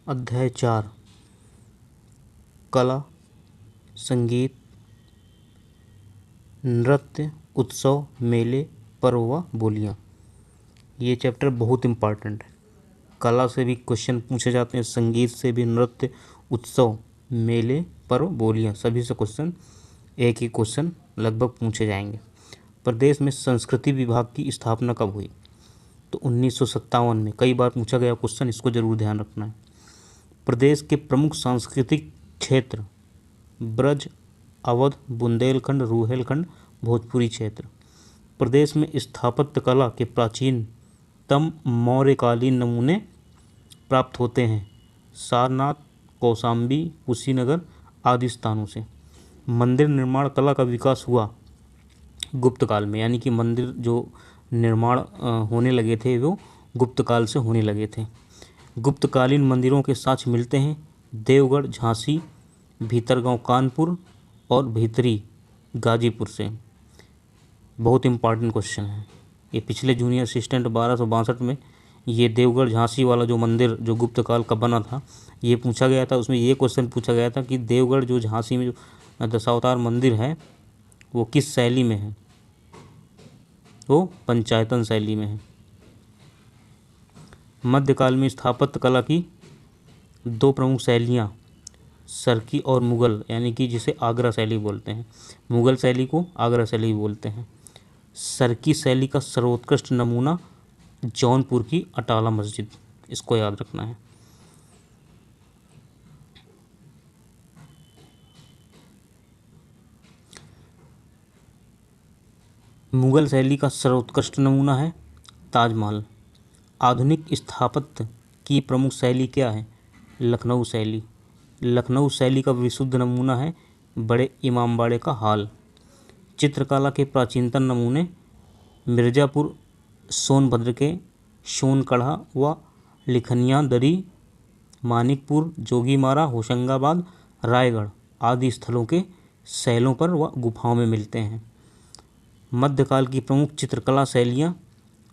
अध्याय 4 कला, संगीत, नृत्य, उत्सव, मेले, पर्व व बोलियाँ। ये चैप्टर बहुत इम्पॉर्टेंट है। कला से भी क्वेश्चन पूछे जाते हैं, संगीत से भी, नृत्य, उत्सव, मेले, पर्व, बोलियाँ, सभी से क्वेश्चन एक ही क्वेश्चन लगभग पूछे जाएंगे। प्रदेश में संस्कृति विभाग की स्थापना कब हुई? तो 1957 में। कई बार पूछा गया क्वेश्चन, इसको जरूर ध्यान रखना है। प्रदेश के प्रमुख सांस्कृतिक क्षेत्र ब्रज, अवध, बुंदेलखंड, रूहेलखंड, भोजपुरी क्षेत्र। प्रदेश में स्थापत्य कला के प्राचीनतम मौर्यकालीन नमूने प्राप्त होते हैं सारनाथ, कौशाम्बी, कुशीनगर आदि स्थानों से। मंदिर निर्माण कला का विकास हुआ गुप्त काल में, यानी कि मंदिर जो निर्माण होने लगे थे वो गुप्त काल से होने लगे थे। गुप्तकालीन मंदिरों के साक्ष्य मिलते हैं देवगढ़, झांसी, भीतरगांव कानपुर और भीतरी गाजीपुर से। बहुत इंपॉर्टेंट क्वेश्चन है ये। पिछले जूनियर असिस्टेंट 1262 में ये देवगढ़ झांसी वाला जो मंदिर जो गुप्त काल का बना था ये पूछा गया था। उसमें ये क्वेश्चन पूछा गया था कि देवगढ़ जो झांसी में जो दशावतार मंदिर है वो किस शैली में है? वो पंचायतन शैली में है। मध्यकाल में स्थापत्य कला की दो प्रमुख शैलियाँ सरकी और मुगल, यानी कि जिसे आगरा शैली बोलते हैं। मुगल शैली को आगरा शैली बोलते हैं। सरकी शैली का सर्वोत्कृष्ट नमूना जौनपुर की अटाला मस्जिद, इसको याद रखना है। मुगल शैली का सर्वोत्कृष्ट नमूना है ताजमहल। आधुनिक स्थापत्य की प्रमुख शैली क्या है? लखनऊ शैली। लखनऊ शैली का विशुद्ध नमूना है बड़े इमामबाड़े का हाल। चित्रकला के प्राचीनतम नमूने मिर्ज़ापुर, सोनभद्र के सोनकढ़ा व लिखनिया दरी, मानिकपुर, जोगीमारा, होशंगाबाद, रायगढ़ आदि स्थलों के शैलों पर व गुफाओं में मिलते हैं। मध्यकाल की प्रमुख चित्रकला शैलियाँ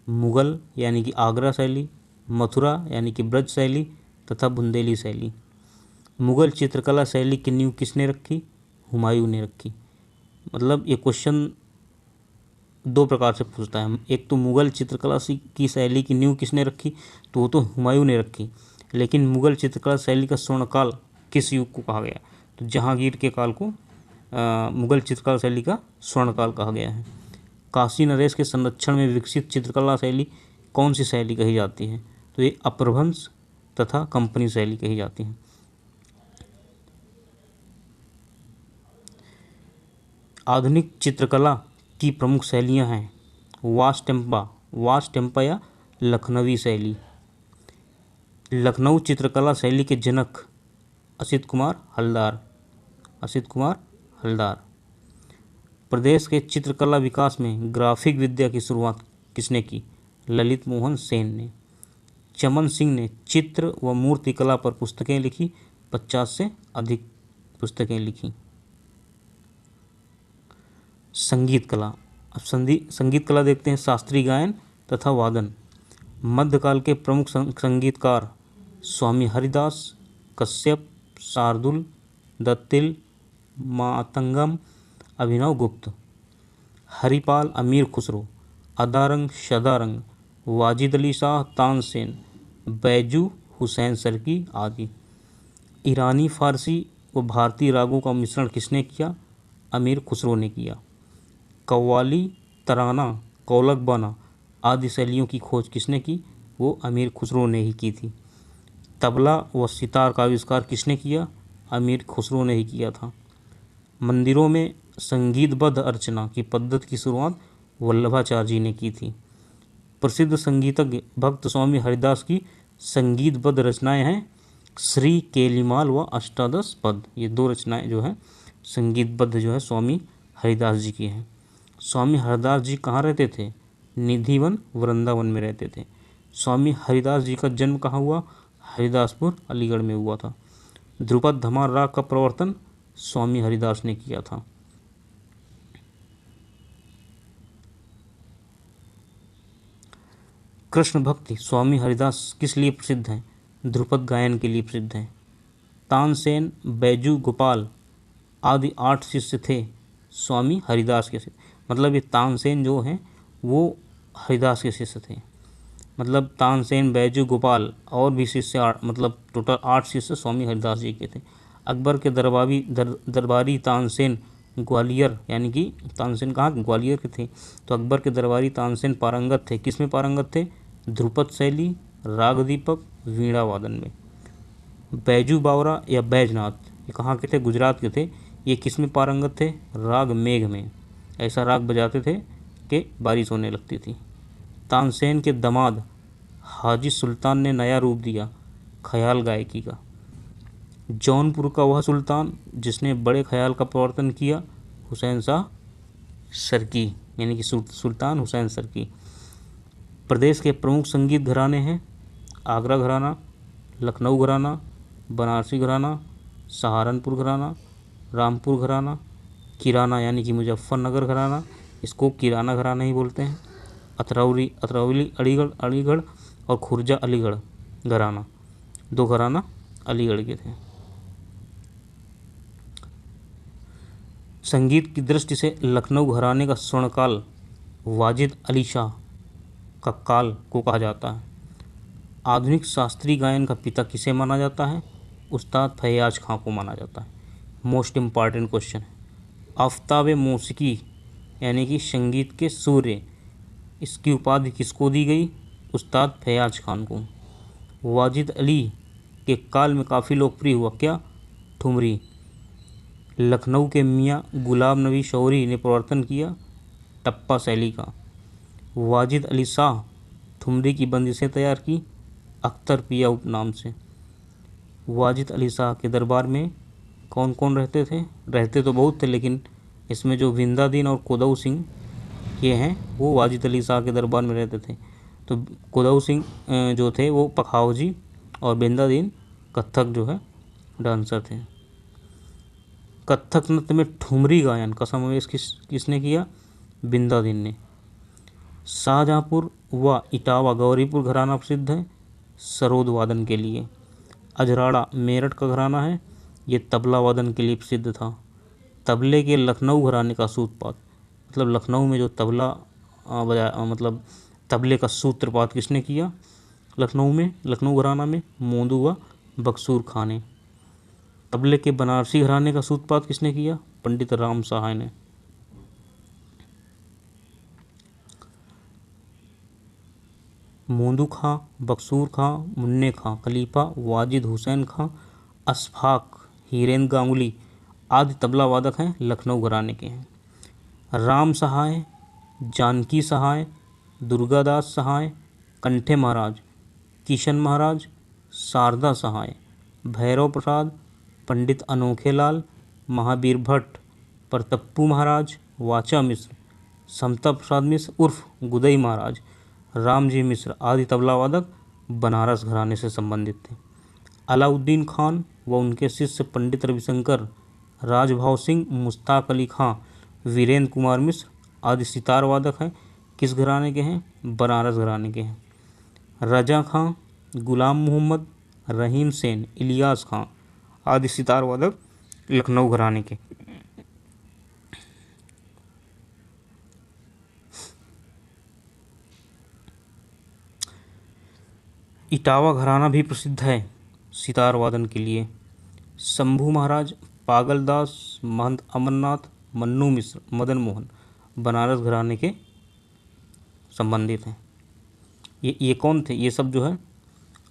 मुगल यानी कि आगरा शैली, मथुरा यानी कि ब्रज शैली तथा बुंदेली शैली। मुगल चित्रकला शैली की नींव किसने रखी? हुमायूं ने रखी। मतलब ये क्वेश्चन दो प्रकार से पूछता है। एक तो मुगल चित्रकला की शैली की नींव किसने रखी, तो वो तो हुमायूं ने रखी। लेकिन मुगल चित्रकला शैली का स्वर्णकाल किस युग को कहा गया? तो जहांगीर के काल को मुगल चित्रकला शैली का स्वर्णकाल कहा गया है। काशी नरेश के संरक्षण में विकसित चित्रकला शैली कौन सी शैली कही जाती है? तो ये अपभ्रंश तथा कंपनी शैली कही जाती है। आधुनिक चित्रकला की प्रमुख शैलियाँ हैं वास्तुशिल्प या लखनवी शैली। लखनऊ चित्रकला शैली के जनक असित कुमार हलदार। प्रदेश के चित्रकला विकास में ग्राफिक विद्या की शुरुआत किसने की? ललित मोहन सेन ने। चमन सिंह ने चित्र व मूर्तिकला पर पुस्तकें लिखी, 50 से अधिक पुस्तकें लिखी। संगीत कला। अब संगीत कला देखते हैं। शास्त्रीय गायन तथा वादन। मध्यकाल के प्रमुख संगीतकार स्वामी हरिदास, कश्यप, शार्दुल, दत्तिल, मातंगम, अभिनव गुप्त। हरिपाल, अमीर खुसरो, अदारंग, शदारंग, वाजिद अली शाह, तानसेन, बैजू, हुसैन सरकी आदि। ईरानी, फारसी व भारतीय रागों का मिश्रण किसने किया? अमीर खुसरो ने किया। कव्वाली, तराना, कौलक बाना आदि शैलियों की खोज किसने की? वो अमीर खुसरो ने ही की थी। तबला व सितार का आविष्कार किसने किया? अमीर खुसरो ने ही किया था। मंदिरों में संगीतबद्ध अर्चना की पद्धति की शुरुआत वल्लभाचार्य जी ने की थी। प्रसिद्ध संगीतज्ञ भक्त स्वामी हरिदास की संगीतबद्ध रचनाएं हैं श्री केलीमाल व अष्टादश पद। ये दो रचनाएं जो है संगीतबद्ध जो है स्वामी हरिदास जी की हैं। स्वामी हरिदास जी कहाँ रहते थे? निधिवन, वृंदावन में रहते थे। स्वामी हरिदास जी का जन्म कहाँ हुआ? हरिदासपुर, अलीगढ़ में हुआ था। ध्रुपद धमार राग का प्रवर्तन स्वामी हरिदास ने किया था। कृष्ण भक्ति स्वामी हरिदास किस लिए प्रसिद्ध हैं? ध्रुपद गायन के लिए प्रसिद्ध हैं। तानसेन, बैजू गोपाल आदि 8 शिष्य थे स्वामी हरिदास के। मतलब ये तानसेन जो हैं वो हरिदास के शिष्य थे। मतलब तानसेन, बैजू गोपाल और भी शिष्य मतलब टोटल 8 शिष्य स्वामी हरिदास जी के थे। अकबर के दरबारी तानसेन ग्वालियर, यानी कि तानसेन कहाँ, ग्वालियर के थे। तो अकबर के दरबारी तानसेन पारंगत थे। किस में पारंगत थे? ध्रुपद शैली, राग दीपक, वीणा वादन में। बैजू बावरा या बैजनाथ ये कहाँ के थे? गुजरात के थे। ये किस में पारंगत थे? राग मेघ में। ऐसा राग बजाते थे कि बारिश होने लगती थी। तानसेन के दामाद हाजी सुल्तान ने नया रूप दिया ख्याल गायकी का। जौनपुर का वह सुल्तान जिसने बड़े ख्याल का प्रवर्तन किया, हुसैन शाह सरकी, यानी कि सुल्तान हुसैन सरकी। प्रदेश के प्रमुख संगीत घराने हैं आगरा घराना, लखनऊ घराना, बनारसी घराना, सहारनपुर घराना, रामपुर घराना, किराना यानी कि मुजफ्फरनगर घराना, इसको किराना घराना ही बोलते हैं, अतरौली अलीगढ़ और खुर्जा अलीगढ़ घराना। 2 घराना अलीगढ़ के थे। संगीत की दृष्टि से लखनऊ घराने का स्वर्णकाल वाजिद अली शाह का काल को कहा जाता है। आधुनिक शास्त्रीय गायन का पिता किसे माना जाता है? उस्ताद फैयाज खां को माना जाता है। मोस्ट इम्पॉर्टेंट क्वेश्चन है। आफ्ताब मौसीकी यानी कि संगीत के सूर्य, इसकी उपाधि किसको दी गई? उस्ताद फैयाज खान को। वाजिद अली के काल में काफ़ी लोकप्रिय हुआ क्या? ठुमरी। लखनऊ के मियाँ गुलाम नबी शौरी ने प्रवर्तन किया टप्पा शैली का। वाजिद अली शाह ठुमरी की बंदिशें तैयार की अख्तर पिया उपनाम से। वाजिद अली शाह के दरबार में कौन कौन रहते थे? रहते तो बहुत थे, लेकिन इसमें जो विंदादीन और कुदऊ सिंह ये हैं वो वाजिद अली शाह के दरबार में रहते थे। तो कुदऊ सिंह जो थे वो पखावजी और विंदादीन कत्थक जो है डांसर थे। कत्थक नृत्य में ठुमरी गायन का समावेश किसने किया? विंदादीन ने। शाहजहाँपुर व इटावा गौरीपुर घराना प्रसिद्ध है सरोद वादन के लिए। अजराड़ा मेरठ का घराना है, ये तबला वादन के लिए प्रसिद्ध था। तबले के लखनऊ घराने का सूत्रपात, मतलब लखनऊ में जो तबला मतलब तबले का सूत्रपात किसने किया? लखनऊ घराना में मोंदू व बक्सूर खां ने। तबले के बनारसी घराने का सूत्रपात किसने किया? पंडित राम सहाय ने। मोंदू खां, बक्सूर खां, मुन्ने खां, खलीफा, वाजिद हुसैन खां, अशफाक, हीरेन गांगुली आदि तबला वादक हैं लखनऊ घराने के हैं। राम सहाय, जानकी सहाय, दुर्गादास सहाय, कंठे महाराज, किशन महाराज, शारदा सहाय, भैरव प्रसाद, पंडित अनोखेलाल, महावीर भट्ट, प्रतप्पू महाराज, वाचा मिश्र, समता प्रसाद मिश्र उर्फ गुदई महाराज, रामजी मिश्र आदि तबला वादक बनारस घराने से संबंधित थे। अलाउद्दीन खान व उनके शिष्य पंडित रविशंकर, राजभाव सिंह, मुश्ताक अली खां, वीरेंद्र कुमार मिश्र आदि सितार वादक हैं किस घराने के हैं? बनारस घराने के हैं। रजा खां, गुलाम मोहम्मद, रहीम सेन, इलियास खां आदि सितार वादक लखनऊ घराने के। इटावा घराना भी प्रसिद्ध है सितार वादन के लिए। शंभू महाराज, पागलदास, महंत अमरनाथ, मन्नू मिश्र, मदन मोहन बनारस घराने के संबंधित हैं। ये कौन थे? ये सब जो है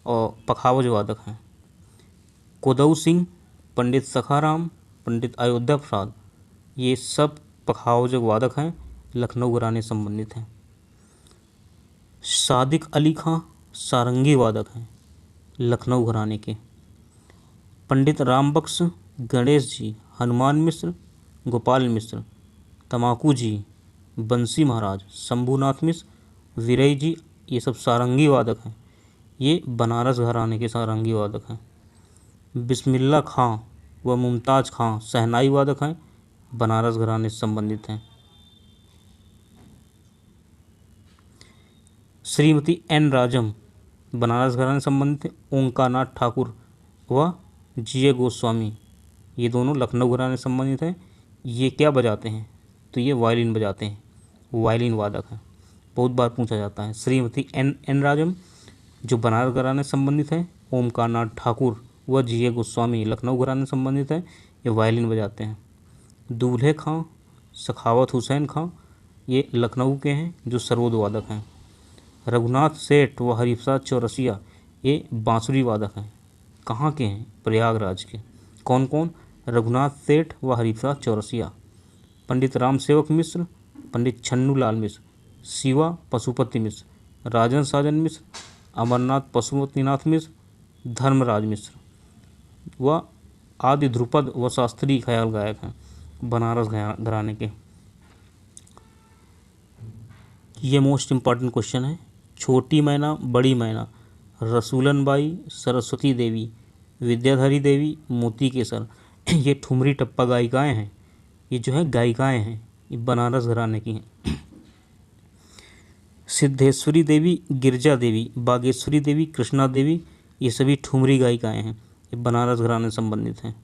और पखावज वादक हैं। कुदऊ सिंह, पंडित सखाराम, पंडित अयोध्या प्रसाद ये सब पखावज वादक हैं, लखनऊ घराने संबंधित हैं। सादिक अली खां सारंगी वादक हैं लखनऊ घराने के। पंडित रामबख्श, गणेश जी, हनुमान मिश्र, गोपाल मिश्र, तमाकू जी, बंसी महाराज, शंभूनाथ मिश्र, वीरई जी ये सब सारंगी वादक हैं। ये बनारस घराने के सारंगी वादक हैं। बिस्मिल्ला खां व मुमताज़ खां शहनाई वादक हैं, बनारस घराने से संबंधित हैं। श्रीमती एन राजम बनारस घराने संबंधित है। ओंकारनाथ ठाकुर व जी गोस्वामी, ये दोनों लखनऊ घराने संबंधित हैं। ये क्या बजाते हैं? तो ये वायलिन बजाते हैं, वायलिन वादक हैं, बहुत बार पूछा जाता है। श्रीमती एन राजम जो बनारस घराने संबंधित है। ओमकारनाथ ठाकुर व जी गोस्वामी लखनऊ घराने संबंधित है, ये वायलिन बजाते हैं। दूल्हे खां सखावत हुसैन खां, ये लखनऊ के हैं जो सरोद वादक हैं। रघुनाथ सेठ व हरिप्रसाद चौरसिया, ये बांसुरी वादक हैं। कहाँ के हैं? प्रयागराज के। कौन कौन? रघुनाथ सेठ व हरिप्रसाद चौरसिया। पंडित राम सेवक मिश्र, पंडित छन्नू लाल मिश्र, शिवा पशुपति मिश्र, राजन साजन मिश्र, अमरनाथ पशुपतिनाथ मिश्र, धर्मराज मिश्र व आदि ध्रुपद व शास्त्रीय ख्याल गायक हैं बनारस घराने के। ये मोस्ट इम्पॉर्टेंट क्वेश्चन है। छोटी मैना बड़ी मैना, रसूलन बाई, सरस्वती देवी, विद्याधरी देवी, मोती केसर, ये ठुमरी टप्पा गायिकाएँ हैं। ये जो है गायिकाएँ हैं, ये बनारस घराने की हैं। सिद्धेश्वरी देवी, गिरजा देवी, बागेश्वरी देवी, कृष्णा देवी, ये सभी ठुमरी गायिकाएँ हैं, ये बनारस घराने संबंधित हैं।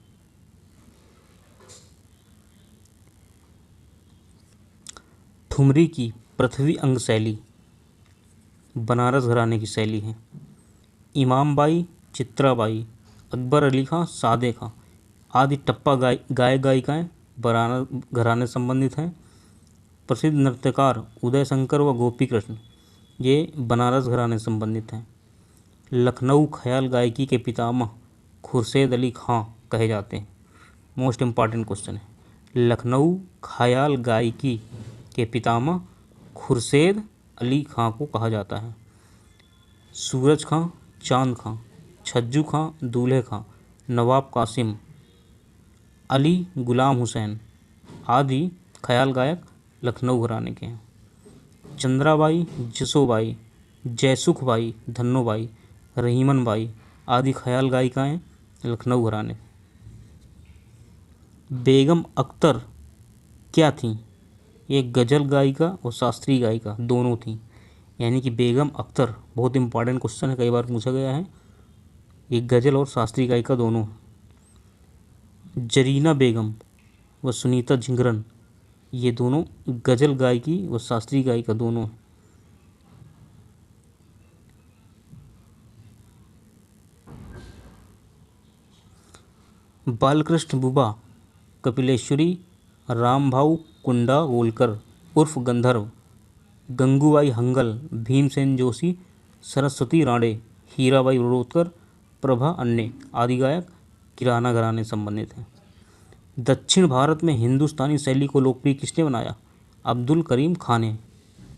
ठुमरी की पृथ्वी अंग शैली बनारस घराने की शैली है। इमाम बाई, चित्राबाई, अकबर अली खां, सादे खां आदि टप्पा गायिकाएँ बनारस घराने संबंधित हैं। प्रसिद्ध नृत्यकार उदय शंकर व गोपी कृष्ण, ये बनारस घराने संबंधित हैं। लखनऊ ख्याल गायकी के पितामह खुर्शीद अली खां कहे जाते हैं। मोस्ट इम्पॉर्टेंट क्वेश्चन है। लखनऊ ख्याल गायकी के पितामह खुर्शीद अली खां को कहा जाता है। सूरज खां, चांद खां, छज्जू खां, दूल्हे खां, नवाब कासिम, अली गुलाम हुसैन आदि ख्याल गायक लखनऊ घराने के हैं। चंद्राबाई, जसोबाई, जयसुखबाई, धन्नोबाई, रहीमन बाई आदि ख्याल गायिकाएँ लखनऊ घराने। बेगम अख्तर क्या थीं? ये गज़ल गायिका और शास्त्रीय गायिका दोनों थीं। यानी कि बेगम अख्तर, बहुत इंपॉर्टेंट क्वेश्चन है, कई बार पूछा गया है। ये गज़ल और शास्त्रीय गायिका दोनों हैं। जरीना बेगम व सुनीता झिंगरन, ये दोनों गज़ल गायकी व शास्त्रीय गायिका दोनों हैं। बालकृष्ण बुबा, कपिलेश्वरी, रामभाऊ कुंडावोलकर उर्फ गंधर्व, गंगूबाई हंगल, भीमसेन जोशी, सरस्वती राणे, हीराबाई रोडकर, प्रभा अन्ने आदि गायक किराना घराने संबंधित हैं। दक्षिण भारत में हिंदुस्तानी शैली को लोकप्रिय किसने बनाया? अब्दुल करीम खान ने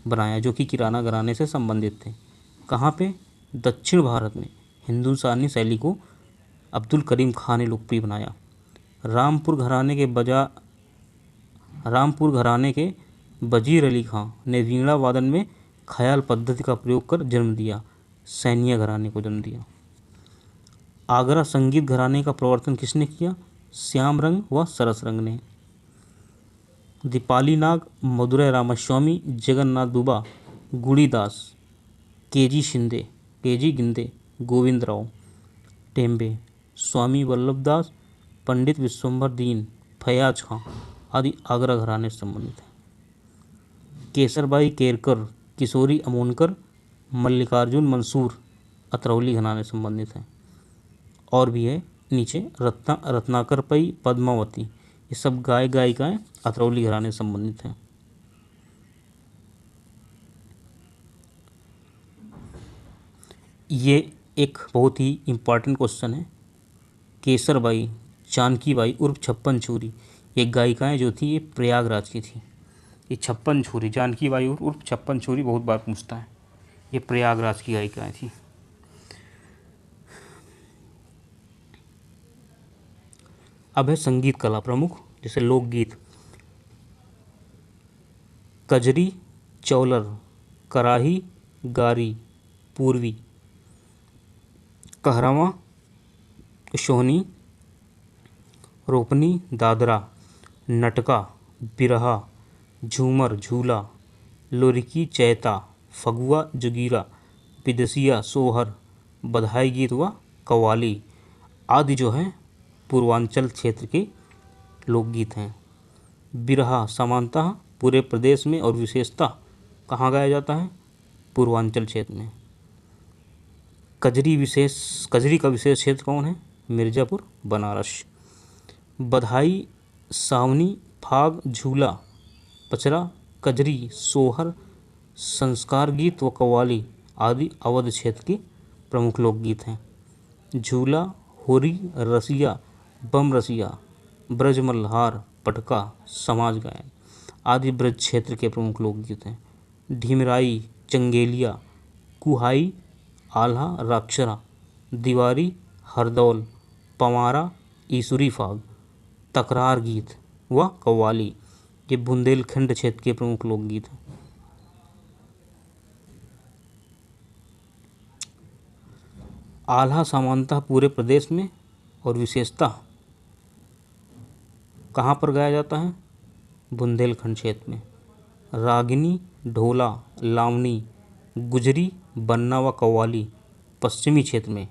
बनाया, जो कि किराना घराने से संबंधित थे। कहाँ पे? दक्षिण भारत में हिंदुस्तानी शैली को अब्दुल करीम खान ने लोकप्रिय बनाया। रामपुर घराने के वजीर अली खां ने वीणा वादन में ख्याल पद्धति का प्रयोग कर जन्म दिया, सैनिया घराने को जन्म दिया। आगरा संगीत घराने का प्रवर्तन किसने किया? श्याम रंग व सरस रंग ने। दीपाली नाग, मदुरै रामास्वामी, जगन्नाथ दुबा, गुड़ीदास, केजी शिंदे, केजी गिंदे, गोविंद राव टेम्बे, स्वामी वल्लभदास, पंडित विश्वंभर दीन, फयाज खां आदि आगरा घराने से संबंधित हैं। केसरबाई केरकर, किशोरी अमोनकर, मल्लिकार्जुन मंसूर अतरौली घराने से संबंधित हैं। और भी है नीचे रत्नाकर पई, पद्मावती, ये सब गायिकाएँ अतरौली घराने से संबंधित हैं। ये एक बहुत ही इम्पॉर्टेंट क्वेश्चन है। केसरबाई, जानकीबाई उर्फ छप्पन छुरी, ये गायिकाएँ जो थी ये प्रयागराज की थी। ये छप्पन छुरी, जानकीबाई उर्फ छप्पन छुरी बहुत बार पूछता है, ये प्रयागराज की गायिकाएँ थी। अब है संगीत कला प्रमुख, जैसे लोकगीत। कजरी, चौलर, कराही, गारी, पूर्वी, कहरवा, सोहनी, रोपनी, दादरा, नटका, बिरहा, झूमर, झूला, लोरिकी, चैता, फगुआ, जुगीरा, विदेसिया, सोहर, बधाई गीत व कव्वाली आदि जो है पूर्वांचल क्षेत्र के लोकगीत हैं। बिरहा सामान्यतः पूरे प्रदेश में और विशेषतः कहाँ गाया जाता है? पूर्वांचल क्षेत्र में। कजरी का विशेष क्षेत्र कौन है? मिर्ज़ापुर, बनारस। बधाई, सावनी, फाग, झूला, पचरा, कजरी, सोहर, संस्कार गीत व कव्वाली आदि अवध क्षेत्र के प्रमुख लोकगीत हैं। झूला, होरी, रसिया, बम रसिया, ब्रज मल्हार, पटका, समाज गायन आदि ब्रज क्षेत्र के प्रमुख लोकगीत हैं। ढिमराई, चंगेलिया, कुहाई, आल्हा, राक्षरा, दीवारी, हरदौल, पवारा, ईसुरी फाग, तकरार गीत व कव्वाली ये बुंदेलखंड क्षेत्र के प्रमुख लोकगीत हैं। आल्हा सामान्यतः पूरे प्रदेश में और विशेषतः कहाँ पर गाया जाता है? बुंदेलखंड क्षेत्र में। रागिनी, ढोला, लावनी, गुजरी, बन्ना व कव्वाली पश्चिमी क्षेत्र में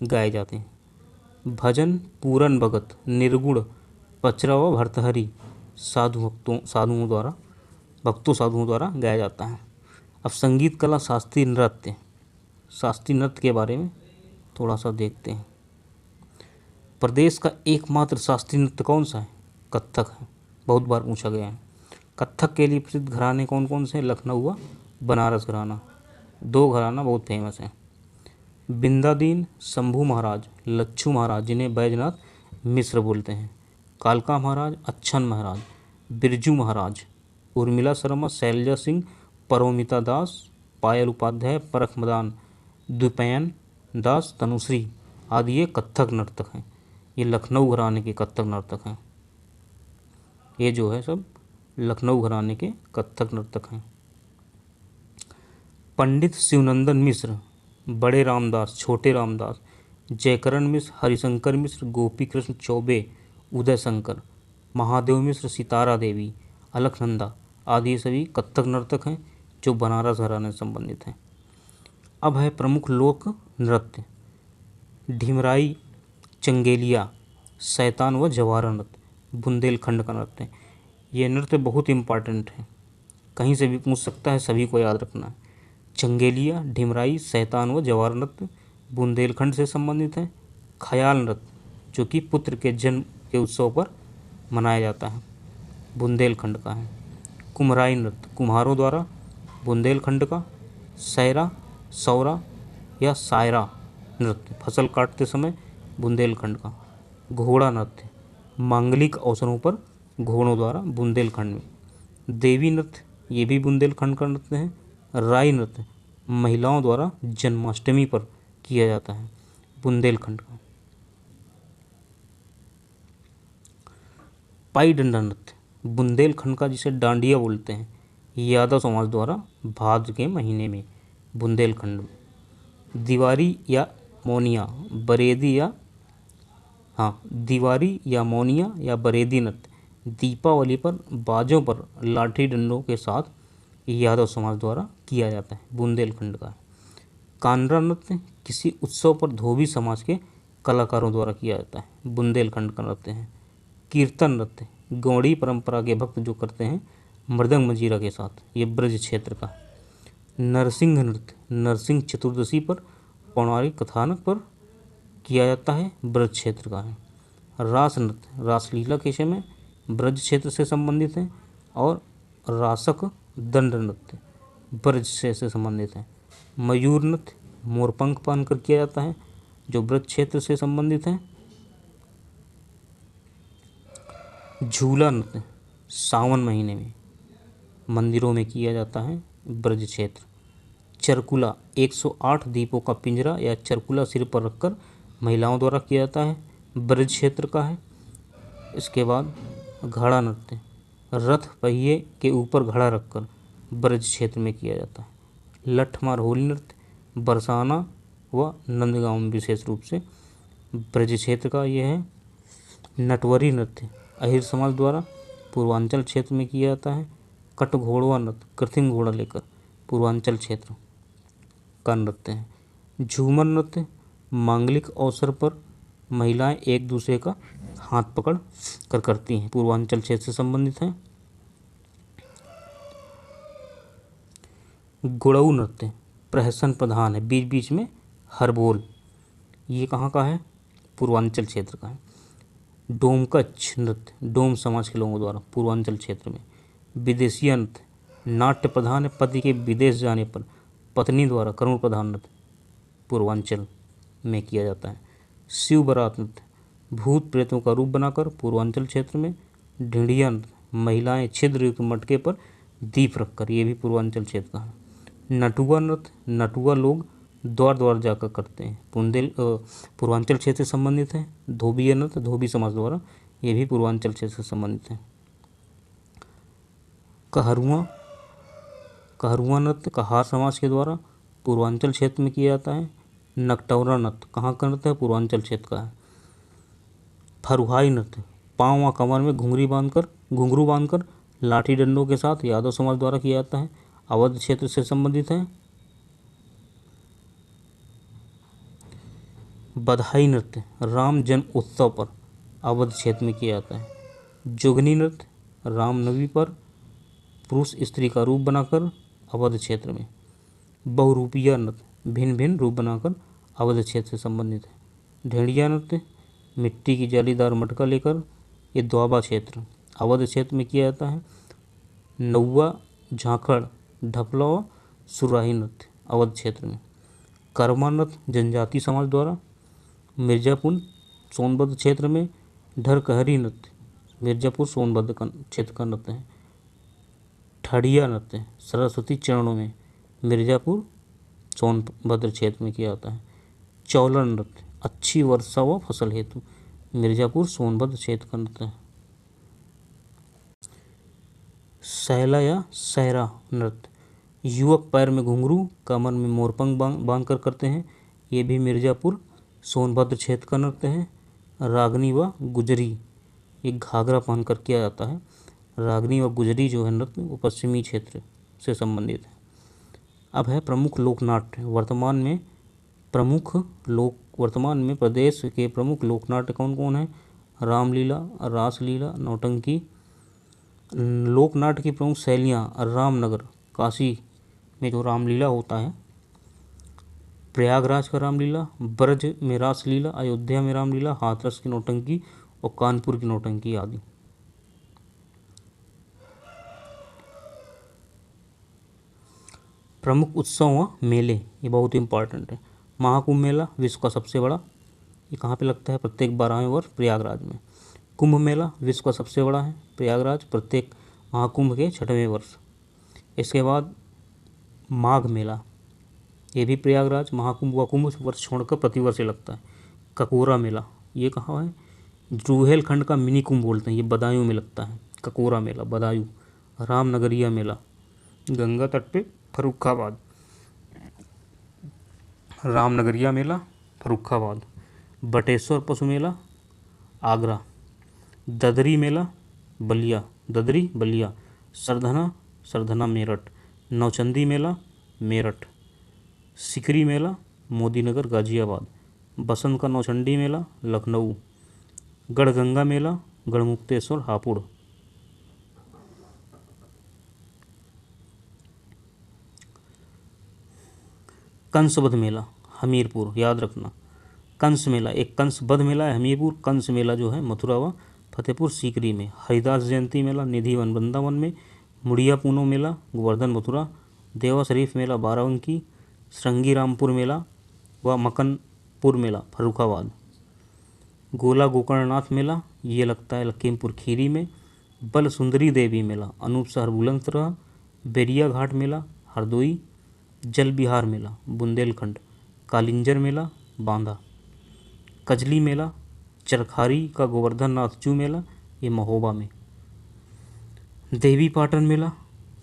गाए जाते हैं। भजन, पूरन भगत, निर्गुण, पचरा व भर्तहरी भक्तों साधुओं द्वारा गाया जाता है। अब संगीत कला, शास्त्रीय नृत्य के बारे में थोड़ा सा देखते हैं। प्रदेश का एकमात्र शास्त्रीय नृत्य कौन सा है? कथक है। बहुत बार पूछा गया है। कथक के लिए प्रसिद्ध घराने कौन कौन से हैं? लखनऊ व बनारस घराना। दो घराना बहुत फेमस हैं। बिंदादीन, शंभू महाराज, लच्छू महाराज जिन्हें बैजनाथ मिश्र बोलते हैं, कालका महाराज, अच्छन महाराज, बिरजू महाराज, उर्मिला शर्मा, शैलजा सिंह, परोमिता दास, पायल उपाध्याय, परख मदान, द्विपयन दास, तनुश्री आदि ये कथक नर्तक हैं। ये लखनऊ घराने के कथक नर्तक हैं। ये जो है सब लखनऊ घराने के कथक नर्तक हैं। पंडित शिवनंदन मिश्र, बड़े रामदास, छोटे रामदास, जयकरण मिश्र, हरिशंकर मिश्र, गोपी कृष्ण चौबे, उदय शंकर, महादेव मिश्र, सितारा देवी, अलखनंदा आदि ये सभी कथक नर्तक हैं जो बनारस घराने से संबंधित हैं। अब है प्रमुख लोक नृत्य। ढिमराई, चंगेलिया, शैतान व जवारा नृत्य बुंदेलखंड का नृत्य है। ये नृत्य बहुत इम्पॉर्टेंट है, कहीं से भी पूछ सकता है, सभी को याद रखना है। चंगेलिया, ढिमराई, शैतान व जवार नृत्य बुंदेलखंड से संबंधित है। ख्याल नृत्य जो कि पुत्र के जन्म के उत्सव पर मनाया जाता है, बुंदेलखंड का है। कुम्हराई नृत्य कुम्हारों द्वारा, बुंदेलखंड का। सैरा, सौरा या सायरा नृत्य फसल काटते समय, बुंदेलखंड का। घोड़ा नृत्य मांगलिक अवसरों पर घोड़ों द्वारा, बुंदेलखंड में। देवी नृत्य ये भी बुंदेलखंड का नृत्य है। राई नृत्य महिलाओं द्वारा जन्माष्टमी पर किया जाता है, बुंदेलखंड का। पाई डंडा नृत्य बुंदेलखंड का, जिसे डांडिया बोलते हैं, यादव समाज द्वारा भाद्र के महीने में, बुंदेलखंड में। दिवारी या मोनिया बरेदी नृत्य दीपावली पर बाजों पर लाठी डंडों के साथ यादव समाज द्वारा किया जाता है, बुंदेलखंड का। कानरा नृत्य किसी उत्सव पर धोबी समाज के कलाकारों द्वारा किया जाता है, बुंदेलखंड का नृत्य है। कीर्तन नृत्य गौड़ी परंपरा के भक्त जो करते हैं मृदंग मंजीरा के साथ, ये ब्रज क्षेत्र का। नरसिंह नृत्य नरसिंह चतुर्दशी पर पौराणिक कथानक पर किया जाता है, ब्रज क्षेत्र का है। रास नृत्य रासलीला के समय ब्रज क्षेत्र से संबंधित है। और रासक दंड नृत्य ब्रज से संबंधित है। मयूर नृत्य मोरपंख पहनकर किया जाता है, जो ब्रज क्षेत्र से संबंधित है। झूला नृत्य सावन महीने में मंदिरों में किया जाता है, ब्रज क्षेत्र। चरकुला 108 दीपों का पिंजरा या चरकुला सिर पर रखकर महिलाओं द्वारा किया जाता है, ब्रज क्षेत्र का है। इसके बाद घड़ा नृत्य रथ पहिए के ऊपर घड़ा रखकर ब्रज क्षेत्र में किया जाता है। लठमार होली नृत्य बरसाना व नंदगांव में विशेष रूप से ब्रज क्षेत्र का ये है। नटवरी नृत्य अहिर समाज द्वारा पूर्वांचल क्षेत्र में किया जाता है। कट घोड़वा नृत्य कृत्रिम घोड़ा लेकर पूर्वांचल क्षेत्र का नृत्य है। झूमर नृत्य मांगलिक अवसर पर महिलाएं एक दूसरे का हाथ पकड़ कर करती हैं, पूर्वांचल क्षेत्र से संबंधित है। गुड़ऊ नृत्य प्रहसन प्रधान है, बीच बीच में हर बोल, ये कहाँ का है, पूर्वांचल क्षेत्र का है। डोमकच नृत्य डोम समाज के लोगों द्वारा, पूर्वांचल क्षेत्र में। विदेशिया नृत्य नाट्य प्रधान है, पति के विदेश जाने पर पत्नी द्वारा करुण प्रधान नृत्य, पूर्वांचल में किया जाता है। शिव बारात नृत्य भूत प्रेतों का रूप बनाकर, पूर्वांचल क्षेत्र में। ढिंढिया नृत्य महिलाएं छिद्र युक्त मटके पर दीप रखकर, ये भी पूर्वांचल क्षेत्र का है। नटुआ नृत्य नटुआ लोग द्वार द्वार जाकर करते हैं, पूर्वांचल क्षेत्र से संबंधित है। धोबिया नृत्य धोबी समाज द्वारा, ये भी पूर्वांचल क्षेत्र से संबंधित है। कहरुआ नृत्य कहार समाज के द्वारा पूर्वांचल क्षेत्र में किया जाता है। नकटौरा नृत्य कहाँ का नृत्य है, पूर्वांचल क्षेत्र का है। फरुहाई नृत्य पाँव व कमर में घुंघरू बांधकर लाठी डंडों के साथ यादव समाज द्वारा किया जाता है, अवध क्षेत्र से संबंधित है। बधाई नृत्य राम जन्म उत्सव पर अवध क्षेत्र में किया जाता है। जोगनी नृत्य रामनवमी पर पुरुष स्त्री का रूप बनाकर, अवध क्षेत्र में। बहुरूपिया नृत्य भिन्न भिन्न रूप बनाकर, अवध क्षेत्र से संबंधित है। ढेड़िया नृत्य मिट्टी की जालीदार मटका लेकर, ये दोआबा क्षेत्र अवध क्षेत्र में किया जाता है। नौवा झांकड़ ढपला व सुराही नृत्य अवध क्षेत्र में। कर्मा नृत्य जनजाति समाज द्वारा, मिर्जापुर सोनभद्र क्षेत्र में। ढरकहरी नृत्य मिर्जापुर सोनभद्र का क्षेत्र का नृत्य है। ठड़िया नृत्य सरस्वती चरणों में, मिर्जापुर सोनभद्र क्षेत्र में किया जाता है। चौलन नृत्य अच्छी वर्षा व फसल हेतु, मिर्जापुर सोनभद्र क्षेत्र का नृत्य है। सैला या सहरा नृत्य युवक पैर में घुंघरू कमर में मोरपंख बांध कर करते हैं, ये भी मिर्जापुर सोनभद्र क्षेत्र का नृत्य है। रागनी व गुजरी ये घाघरा पहन कर किया जाता है। रागनी व गुजरी जो है नृत्य वो पश्चिमी क्षेत्र से संबंधित है। अब है प्रमुख लोकनाट्य। वर्तमान में प्रदेश के प्रमुख लोकनाट्य कौन कौन है? रामलीला, रासलीला, नौटंकी। लोकनाट्य की प्रमुख शैलियाँ रामनगर काशी में जो रामलीला होता है, प्रयागराज का रामलीला, ब्रज में रासलीला, अयोध्या में रामलीला, हाथरस की नौटंकी और कानपुर की नौटंकी आदि। प्रमुख उत्सव व मेले, ये बहुत इंपॉर्टेंट है। महाकुंभ मेला विश्व का सबसे बड़ा, ये कहाँ पे लगता है? प्रत्येक 12वें वर्ष प्रयागराज में। कुंभ मेला विश्व का सबसे बड़ा है, प्रयागराज, प्रत्येक महाकुंभ के 6वें वर्ष। इसके बाद माघ मेला, ये भी प्रयागराज, महाकुंभ व कुंभ वर्ष छोड़कर प्रतिवर्ष लगता है। ककोरा मेला, ये कहाँ है? रूहेलखंड का मिनी कुंभ बोलते हैं, ये बदायूं में लगता है। ककोरा मेला बदायूं। रामनगरिया मेला गंगा तट पे फर्रुखाबाद, रामनगरिया मेला फर्रुखाबाद। बटेश्वर पशु मेला आगरा। ददरी मेला बलिया, ददरी बलिया। सरधना मेरठ। नौचंदी मेला मेरठ। सिकरी मेला मोदीनगर गाजियाबाद। बसंत का नौचंडी मेला लखनऊ। गढ़गंगा मेला गढ़मुक्तेश्वर हापुड़। कंसबद्ध मेला हमीरपुर, याद रखना। कंस मेला एक कंसबद्ध मेला है हमीरपुर, कंस मेला जो है मथुरा व फतेहपुर सीकरी में। हरिदास जयंती मेला निधि वन वृंदावन में। मुड़िया पूनो मेला गोवर्धन मथुरा। देवा शरीफ मेला बाराबंकी। श्रृंगी रामपुर मेला व मकनपुर मेला फर्रुखाबाद। गोला गोकर्णनाथ मेला ये लगता है लखीमपुर खीरी में। बल सुंदरी देवी मेला अनूप शहर बुलंदशहर। बेरिया घाट मेला हरदोई। जल विहार मेला बुंदेलखंड। कालिंजर मेला बांदा। कजली मेला चरखारी का गोवर्धन नाथ जू मेला ये महोबा में। देवी पाटन मेला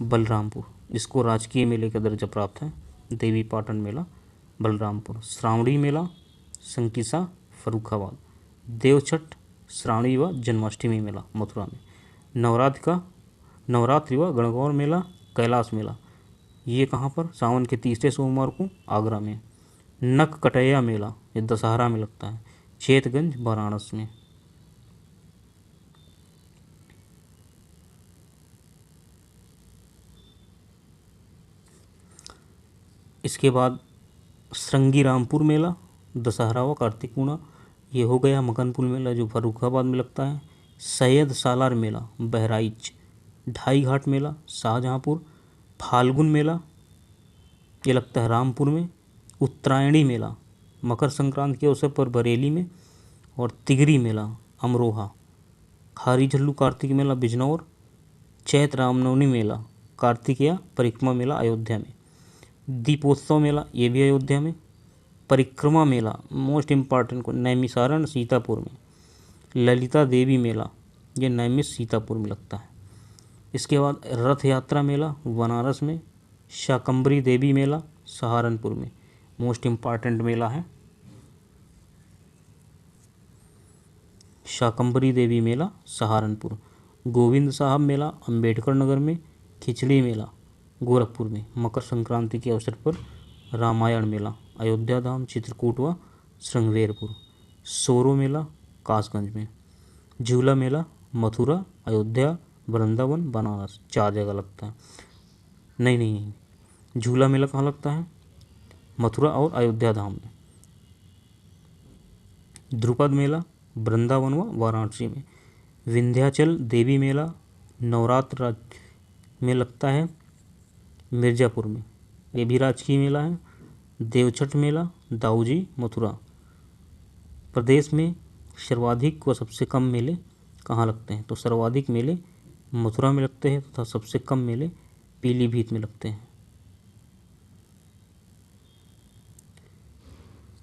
बलरामपुर, जिसको राजकीय मेले का दर्जा प्राप्त है। देवी पाटन मेला बलरामपुर। श्रावणी मेला संकिसा फर्रुखाबाद। देवछठ श्रावणी व जन्माष्टमी मेला मथुरा में। नवरात्रि व गणगौर मेला कैलाश मेला ये कहाँ पर? सावन के तीसरे सोमवार को आगरा में। नककटैया मेला ये दशहरा में लगता है, चैतगंज वाराणसी में। इसके बाद श्रृंगी रामपुर मेला दशहरा व कार्तिक पूर्णिमा, ये हो गया। मकनपुर मेला जो फर्रुखाबाद में लगता है। सैयद सालार मेला बहराइच। ढाई घाट मेला शाहजहाँपुर। फाल्गुन मेला ये लगता है रामपुर में। उत्तरायणी मेला मकर संक्रांति के अवसर पर बरेली में। और तिगरी मेला अमरोहा। खारी झल्लू कार्तिक मेला बिजनौर। चैत्र रामनवमी मेला कार्तिकेय परिक्रमा मेला अयोध्या में। दीपोत्सव मेला ये भी अयोध्या में। परिक्रमा मेला मोस्ट इम्पॉर्टेंट को नैमिषारण सीतापुर में। ललिता देवी मेला ये नैमिष सीतापुर में लगता है। इसके बाद रथ यात्रा मेला बनारस में। शाकंभरी देवी मेला सहारनपुर में, मोस्ट इम्पॉर्टेंट मेला है शाकंभरी देवी मेला सहारनपुर। गोविंद साहब मेला अंबेडकर नगर में। खिचड़ी मेला गोरखपुर में। मकर संक्रांति के अवसर पर रामायण मेला अयोध्या धाम चित्रकूट व श्रृंगेरपुर। सोरो मेला कासगंज में। झूला मेला मथुरा अयोध्या वृंदावन बनारस, 4 जगह लगता है। नहीं, झूला मेला कहाँ लगता है? मथुरा और अयोध्या धाम में। ध्रुपद मेला वृंदावन व वाराणसी में। विंध्याचल देवी मेला नवरात्र में लगता है मिर्ज़ापुर में, ये भी राजकीय मेला है। देवछठ मेला दाऊजी मथुरा। प्रदेश में सर्वाधिक व सबसे कम मेले कहाँ लगते हैं? तो सर्वाधिक मेले मथुरा में लगते हैं तथा सबसे कम मेले पीलीभीत में लगते हैं।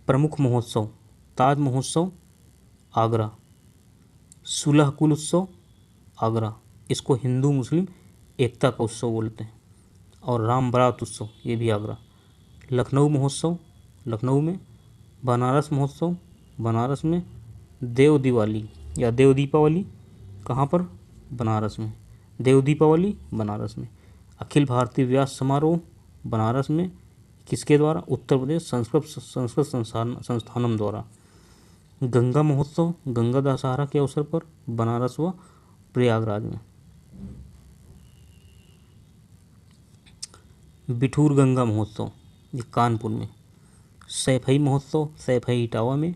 प्रमुख महोत्सव ताज महोत्सव आगरा। सुलह कुल उत्सव आगरा, इसको हिंदू मुस्लिम एकता का उत्सव बोलते हैं। और राम बारात उत्सव ये भी आगरा। लखनऊ महोत्सव लखनऊ में। बनारस महोत्सव बनारस में। देव दिवाली या देव दीपावली कहाँ पर? बनारस में। देव दीपावली बनारस में। अखिल भारतीय व्यास समारोह बनारस में, किसके द्वारा? उत्तर प्रदेश संस्कृत संस्थानम द्वारा। गंगा महोत्सव गंगा दशहरा के अवसर पर बनारस व प्रयागराज में। बिठूर गंगा महोत्सव ये कानपुर में। सैफई महोत्सव सैफई इटावा में।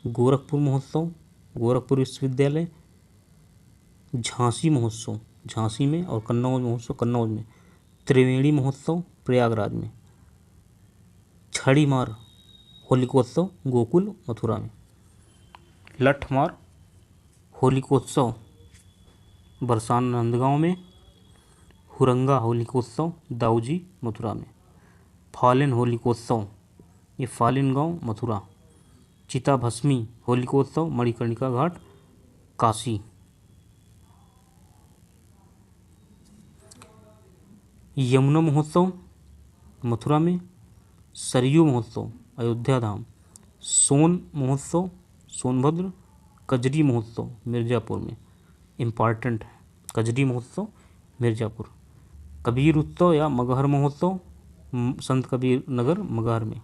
गोरखपुर महोत्सव गोरखपुर विश्वविद्यालय। झांसी महोत्सव झांसी में। और कन्नौज महोत्सव कन्नौज में। त्रिवेणी महोत्सव प्रयागराज में। छड़ी मार होलिकोत्सव गोकुल मथुरा में। लठमार होलिकोत्सव बरसान नंदगांव में। हुरंगा होलिकोत्सव दाऊजी मथुरा में। फालिन होलिकोत्सव ये फालिन गांव मथुरा। चिताभस्मी होलिकोत्सव मणिकर्णिका घाट काशी। यमुना महोत्सव मथुरा में। सरयू महोत्सव अयोध्या धाम। सोन महोत्सव सोनभद्र। कजरी महोत्सव मिर्ज़ापुर में, इम्पॉर्टेंट है कजरी महोत्सव मिर्ज़ापुर। कबीर उत्सव या मगहर महोत्सव संत कबीर नगर मगहर में।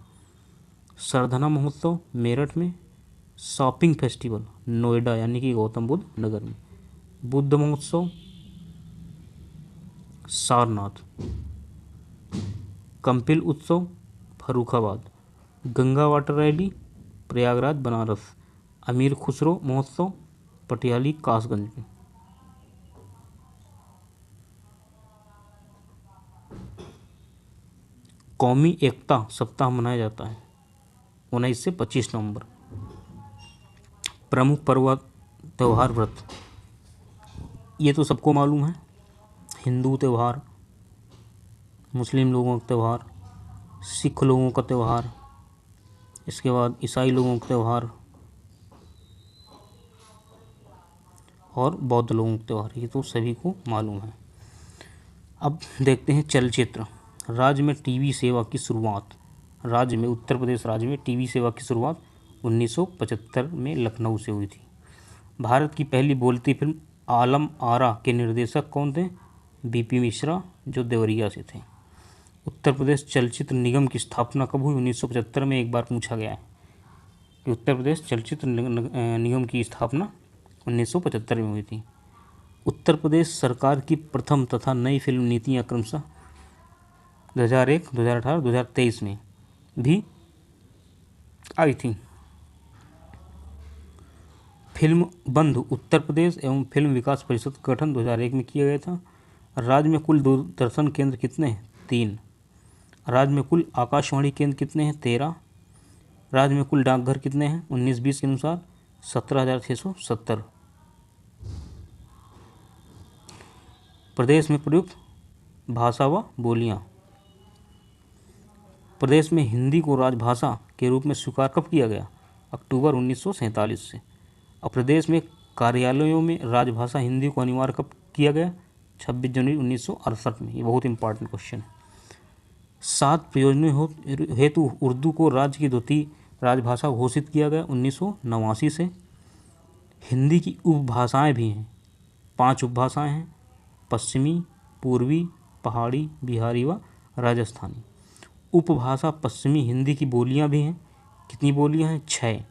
सरधना महोत्सव मेरठ में। शॉपिंग फेस्टिवल नोएडा यानी कि गौतम बुद्ध नगर में। बुद्ध महोत्सव सारनाथ। कंपिल उत्सव फर्रुखाबाद। Ganga water rally Prayagraj Banaras. अमीर खुसरो महोत्सव पटियाली कासगंज में। कौमी एकता सप्ताह मनाया जाता है 19 से 25 नवंबर। प्रमुख पर्व त्यौहार व्रत ये तो सबको मालूम है। हिंदू त्यौहार, मुस्लिम लोगों का त्यौहार, सिख लोगों का त्यौहार, इसके बाद ईसाई लोगों का त्यौहार और बौद्ध लोगों का त्यौहार, ये तो सभी को मालूम है। अब देखते हैं चलचित्र। राज्य में टीवी सेवा की शुरुआत। राज्य में उत्तर प्रदेश राज्य में टीवी सेवा की शुरुआत 1975 में लखनऊ से हुई थी। भारत की पहली बोलती फिल्म आलम आरा के निर्देशक कौन थे? बीपी मिश्रा जो देवरिया से थे। उत्तर प्रदेश चलचित्र निगम की स्थापना कब हुई? 1975 में एक बार पूछा गया है कि उत्तर प्रदेश चलचित्र निगम की स्थापना 1975 में हुई थी। उत्तर प्रदेश सरकार की प्रथम तथा नई फिल्म नीतियाँ क्रमशः 2001, 2018, 2023 में भी आई थी। फिल्म बंधु उत्तर प्रदेश एवं फिल्म विकास परिषद का गठन 2001 में किया गया था। राज्य में कुल दूरदर्शन केंद्र कितने हैं? 3। राज्य में कुल आकाशवाणी केंद्र कितने हैं? 13। राज्य में कुल डाकघर कितने हैं? 19-20 के अनुसार 17,670। प्रदेश में प्रयुक्त भाषा व बोलियां। प्रदेश में हिंदी को राजभाषा के रूप में स्वीकार कब किया गया? अक्टूबर 1947 से। और प्रदेश में कार्यालयों में राजभाषा हिंदी को अनिवार्य कब किया गया? 26 जनवरी 1968 में। ये बहुत इंपॉर्टेंट क्वेश्चन है। 7 प्रयोजनों हेतु उर्दू को राज्य की द्वितीय राजभाषा घोषित किया गया 1989 से। हिंदी की उपभाषाएं भी हैं, 5 उपभाषाएं हैं, पश्चिमी, पूर्वी, पहाड़ी, बिहारी व राजस्थानी। उपभाषा पश्चिमी हिंदी की बोलियां भी हैं। कितनी बोलियां हैं? 6।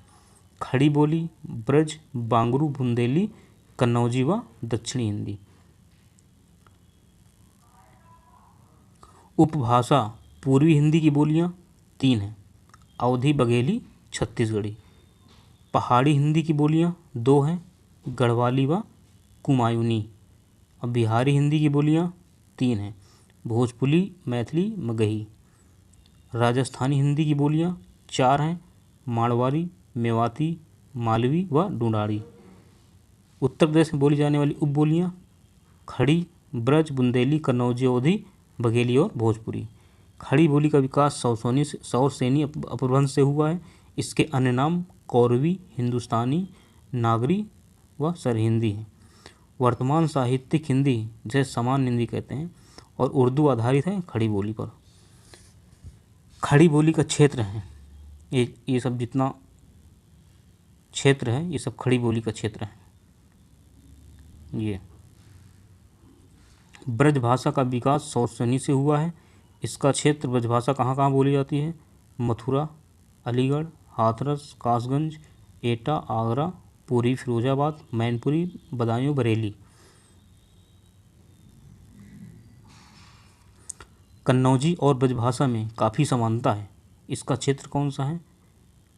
खड़ी बोली, ब्रज, बांगरू, बुंदेली, कन्नौजी व दक्षिणी हिंदी। उपभाषा पूर्वी हिंदी की बोलियां 3 हैं, अवधी, बघेली, छत्तीसगढ़ी। पहाड़ी हिंदी की बोलियां 2 हैं, गढ़वाली व कुमायूनी। और बिहारी हिंदी की बोलियां 3 हैं, भोजपुरी, मैथिली, मगही। राजस्थानी हिंदी की बोलियां 4 हैं, मारवाड़ी, मेवाती, मालवी व ढूंढाड़ी। उत्तर प्रदेश में बोली जाने वाली उपबोलियां खड़ी, ब्रज, बुंदेली, कन्नौजी, अवधी, बघेली और भोजपुरी। खड़ी बोली का विकास सौरसेनी अपभ्रंश से हुआ है। इसके अन्य नाम कौरवी, हिंदुस्तानी, नागरी व सरहिंदी हैं। वर्तमान साहित्यिक हिंदी जिसे सामान्य हिंदी कहते हैं और उर्दू आधारित है खड़ी बोली पर। खड़ी बोली का क्षेत्र है ये सब जितना क्षेत्र है ये सब खड़ी बोली का क्षेत्र है। ये ब्रजभाषा का विकास सौरसेनी से हुआ है। इसका क्षेत्र ब्रजभाषा कहाँ कहाँ बोली जाती है? मथुरा, अलीगढ़, हाथरस, कासगंज, एटा, आगरा, पूरी, फिरोजाबाद, मैनपुरी, बदायूं, बरेली। कन्नौजी और ब्रजभाषा में काफ़ी समानता है। इसका क्षेत्र कौन सा है?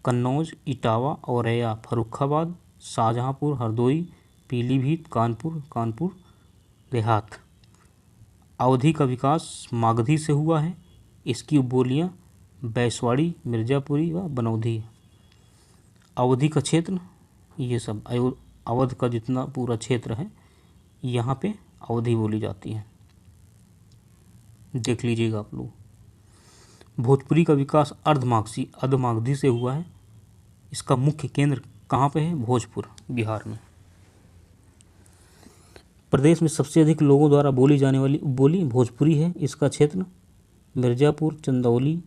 कन्नौज, इटावा, औरैया, फर्रुखाबाद, शाहजहाँपुर, हरदोई, पीलीभीत, कानपुर देहात। अवधी का विकास मागधी से हुआ है। इसकी उपबोलियाँ बैसवाड़ी, मिर्जापुरी व बनौधी है। अवधी का क्षेत्र ये सब अवध का जितना पूरा क्षेत्र है यहाँ पे अवधी बोली जाती है, देख लीजिएगा आप लोग। भोजपुरी का विकास अर्धमागधी से हुआ है। इसका मुख्य केंद्र कहाँ पे है? भोजपुर, बिहार में। प्रदेश में सबसे अधिक लोगों द्वारा बोली जाने वाली उपबोली भोजपुरी है। इसका क्षेत्र मिर्ज़ापुर, चंदौली,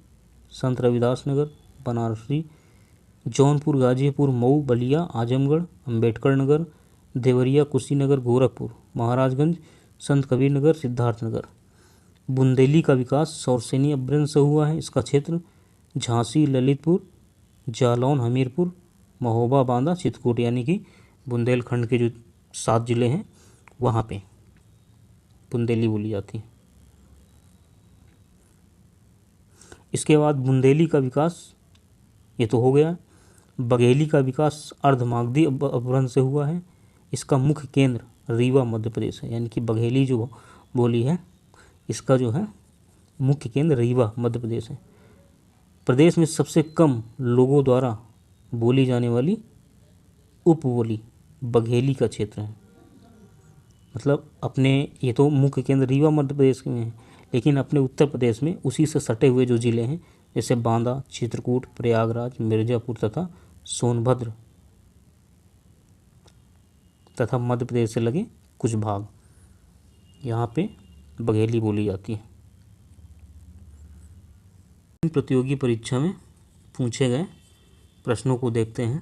संत रविदास नगर, बनारसी, जौनपुर, गाजीपुर, मऊ, बलिया, आजमगढ़, अंबेडकर नगर, देवरिया, कुशीनगर, गोरखपुर, महाराजगंज, संत कबीर नगर, सिद्धार्थनगर। बुंदेली का विकास सौरसेनी अपभ्रंश से हुआ है। इसका क्षेत्र झांसी, ललितपुर, जालौन, हमीरपुर, महोबा, बांदा, चित्रकूट यानी कि बुंदेलखंड के जो 7 जिले हैं वहाँ पे बुंदेली बोली जाती है। इसके बाद बुंदेली का विकास ये तो हो गया। बघेली का विकास अर्धमागधी अपभ्रंश से हुआ है। इसका मुख्य केंद्र रीवा, मध्य प्रदेश है। यानी कि बघेली जो बोली है इसका जो है मुख्य केंद्र रीवा, मध्य प्रदेश है। प्रदेश में सबसे कम लोगों द्वारा बोली जाने वाली उपबोली बघेली का क्षेत्र है। मतलब अपने ये तो मुख्य केंद्र रीवा मध्य प्रदेश में है, लेकिन अपने उत्तर प्रदेश में उसी से सटे हुए जो ज़िले हैं जैसे बांदा, चित्रकूट, प्रयागराज, मिर्ज़ापुर तथा सोनभद्र तथा मध्य प्रदेश से लगे कुछ भाग, यहाँ पे बघेली बोली जाती है। प्रतियोगी परीक्षा में पूछे गए प्रश्नों को देखते हैं।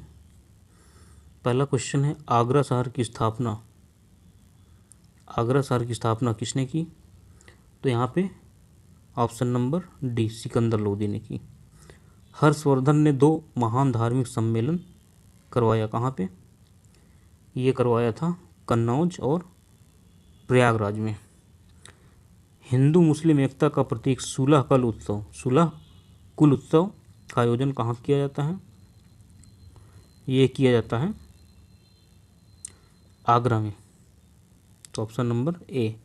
पहला क्वेश्चन है आगरा शहर की स्थापना किसने की? तो यहाँ पे option number D Sikandar Lodi ने की। हर्षवर्धन ने 2 महान धार्मिक सम्मेलन करवाया कहाँ पे? ये करवाया था कन्नौज और प्रयागराज में। हिंदू मुस्लिम एकता का प्रतीक सुलह कुल उत्सव का आयोजन कहाँ किया जाता है? ये किया जाता है आगरा में। तो option number A.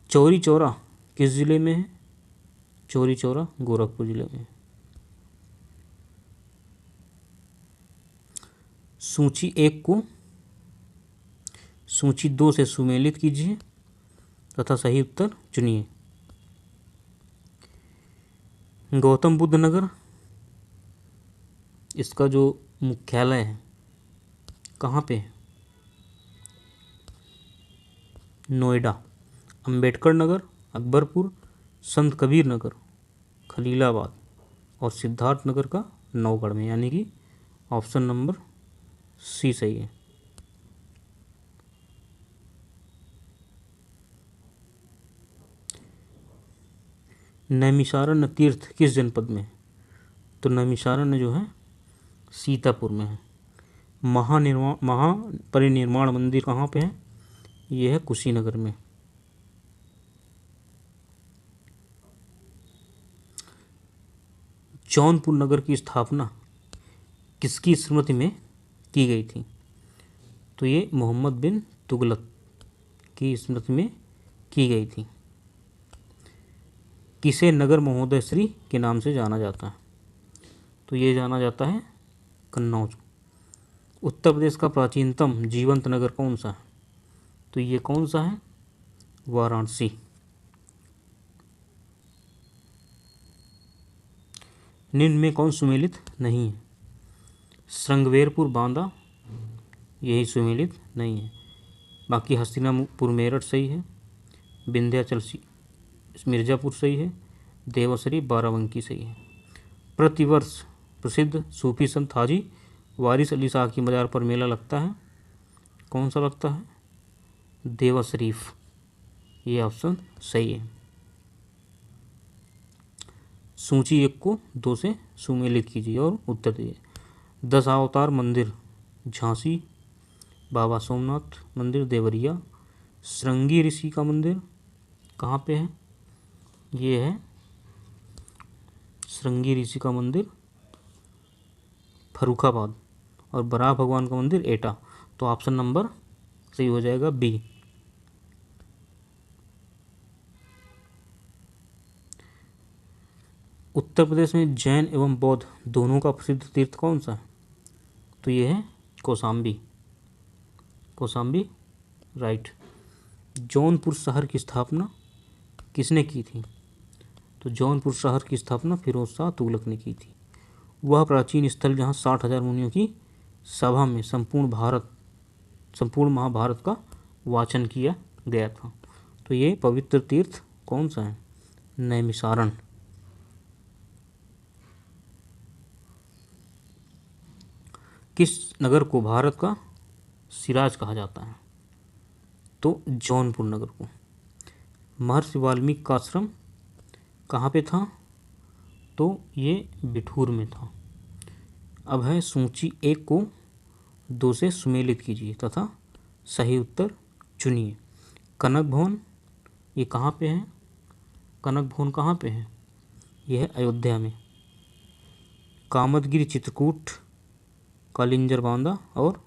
Chauri Chaura किस जिले में है? चौरी चौरा गोरखपुर जिले में। सूची 1 को सूची 2 से सुमेलित कीजिए तथा सही उत्तर चुनिए। गौतम बुद्ध नगर, इसका जो मुख्यालय है कहाँ पे है? नोएडा। अंबेडकर नगर, अकबरपुर, संत कबीर नगर, खलीलाबाद और सिद्धार्थ नगर का नौगढ़ में, यानी कि ऑप्शन नंबर सी सही है। नैमिषारण्य तीर्थ किस जनपद में है? तो नैमिषारण्य जो है सीतापुर में है। महापरिनिर्वाण मंदिर कहाँ पे है? ये है कुशीनगर में। जौनपुर नगर की स्थापना किसकी स्मृति में की गई थी? तो ये मोहम्मद बिन तुगलक की स्मृति में की गई थी। किसे नगर महोदय श्री के नाम से जाना जाता है? तो ये जाना जाता है कन्नौज। उत्तर प्रदेश का प्राचीनतम जीवंत नगर कौन सा है? तो ये कौन सा है? वाराणसी। निम्न में कौन सुमेलित नहीं है? श्रृंगवेरपुर बांदा, यही सुमेलित नहीं है। बाकी हस्तिनापुर मेरठ सही है, विंध्याचल मिर्ज़ापुर सही है, देवसरी बाराबंकी सही है। प्रतिवर्ष प्रसिद्ध सूफी संत हाजी वारिस अली शाह की मज़ार पर मेला लगता है, कौन सा लगता है? देवा शरीफ, ये ऑप्शन सही है। सूची 1 को 2 से सुमेलित कीजिए और उत्तर दीजिए। 10 अवतार मंदिर झांसी, बाबा सोमनाथ मंदिर देवरिया, श्रृंगी ऋषि का मंदिर कहाँ पे है? ये है श्रृंगी ऋषि का मंदिर फर्रुखाबाद, और बराह भगवान का मंदिर एटा। तो ऑप्शन नंबर सही हो जाएगा बी। उत्तर प्रदेश में जैन एवं बौद्ध दोनों का प्रसिद्ध तीर्थ कौन सा है? तो ये है कौशाम्बी। कौशाम्बी राइट। जौनपुर शहर की स्थापना किसने की थी? तो जौनपुर शहर की स्थापना फिरोज शाह तुगलक ने की थी। वह प्राचीन स्थल जहाँ 60,000 मुनियों की सभा में संपूर्ण महाभारत का वाचन किया गया था। तो ये पवित्र तीर्थ कौन सा है? नैमिषारण्य। किस नगर को भारत का सिराज कहा जाता है? तो जौनपुर नगर को। महर्षि वाल्मीकि का आश्रम कहाँ पे था? तो ये बिठूर में था। अब है सूची 1 को 2 से सुमेलित कीजिए तथा सही उत्तर चुनिए। कनक भवन ये कहाँ पे है? कनक भवन कहाँ पे है? यह है अयोध्या में। कामदगिरि चित्रकूट, कालिंजर बांदा और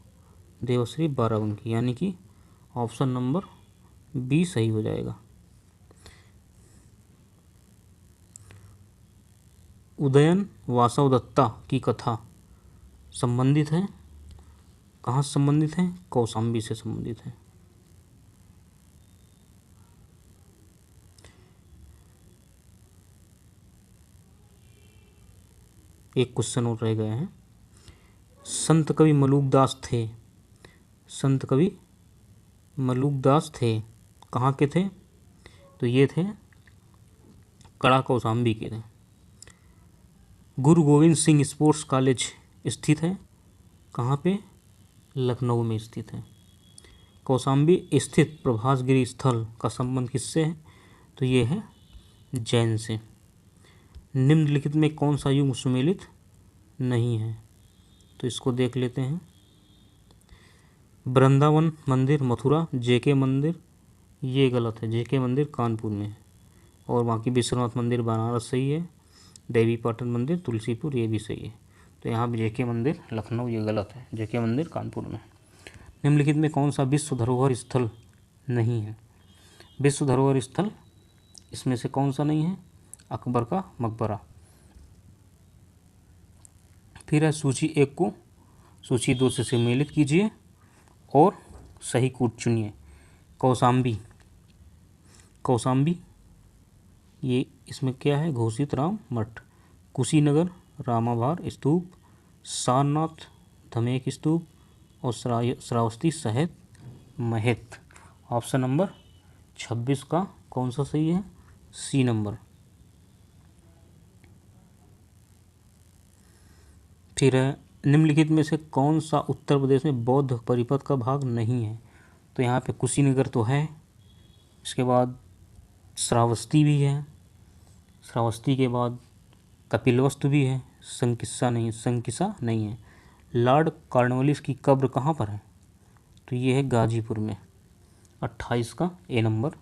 देवश्री बाराबंकी, यानी कि ऑप्शन नंबर बी सही हो जाएगा। उदयन वासवदत्ता की कथा संबंधित है, कहाँ से संबंधित है? कौशाम्बी से संबंधित है। एक क्वेश्चन और रह गए हैं। संत कवि मलूकदास थे, संत कवि मलूकदास थे कहाँ के थे? तो ये थे कड़ा कौशाम्बी के थे। गुरु गोविंद सिंह स्पोर्ट्स कॉलेज स्थित है कहाँ पे? लखनऊ में स्थित है। कौशाम्बी स्थित प्रभास गिरी स्थल का संबंध किससे है? तो ये है जैन से। निम्नलिखित में कौन सा युग सुमेलित नहीं है? तो इसको देख लेते हैं। वृंदावन मंदिर मथुरा, जेके मंदिर ये गलत है, जेके मंदिर कानपुर में है। और बाकी विश्वनाथ मंदिर बनारस सही है, देवी पाटन मंदिर तुलसीपुर ये भी सही है। तो यहाँ पर जेके मंदिर लखनऊ ये गलत है, जेके मंदिर कानपुर में। निम्नलिखित में कौन सा विश्व धरोहर स्थल नहीं है? विश्व धरोहर स्थल इसमें से कौन सा नहीं है? अकबर का मकबरा। फिर है सूची 1 को सूची 2 से सम्मिलित कीजिए और सही कूट चुनिए। कौसाम्बी, कौसाम्बी ये इसमें क्या है? घोषित राम मठ। कुशीनगर रामाभार स्तूप, सारनाथ धमेक स्तूप और श्रावस्ती सहित महत। ऑप्शन नंबर 26 का कौन सा सही है? C number. फिर है निम्नलिखित में से कौन सा उत्तर प्रदेश में बौद्ध परिपथ का भाग नहीं है? तो यहाँ पे कुशीनगर तो है, इसके बाद श्रावस्ती भी है, श्रावस्ती के बाद कपिलवस्तु भी है, संकिस्सा नहीं, संकिसा नहीं है। लॉर्ड कॉर्नवालिस की कब्र कहाँ पर है? तो ये है गाजीपुर में। 28 का ए नंबर